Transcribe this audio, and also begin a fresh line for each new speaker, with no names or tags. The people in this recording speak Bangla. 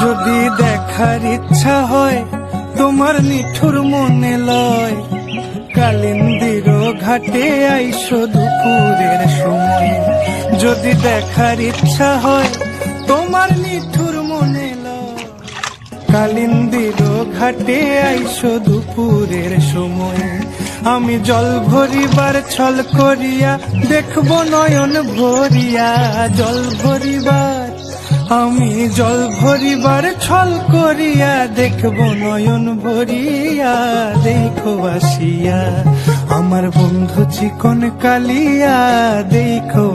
যদি দেখার ইচ্ছা হয় তোমার নিঠুর মনে লয়, কালিন্দির ঘাটে আইসো দুপুরের সময়। যদি দেখার ইচ্ছা হয় তোমার নিঠুর মনে লয়, কালিন্দির ঘাটে আইসো দুপুরের সময়। আমি জল ভরিবার ছল করিয়া দেখব নয়ন ভরিয়া, জল ভরিবার আমি জল ভরিবার ছল করিয়া দেখব নয়ন ভরিয়া। দেখো আসিয়া আমার বন্ধু চিকন কালিয়া, দেখো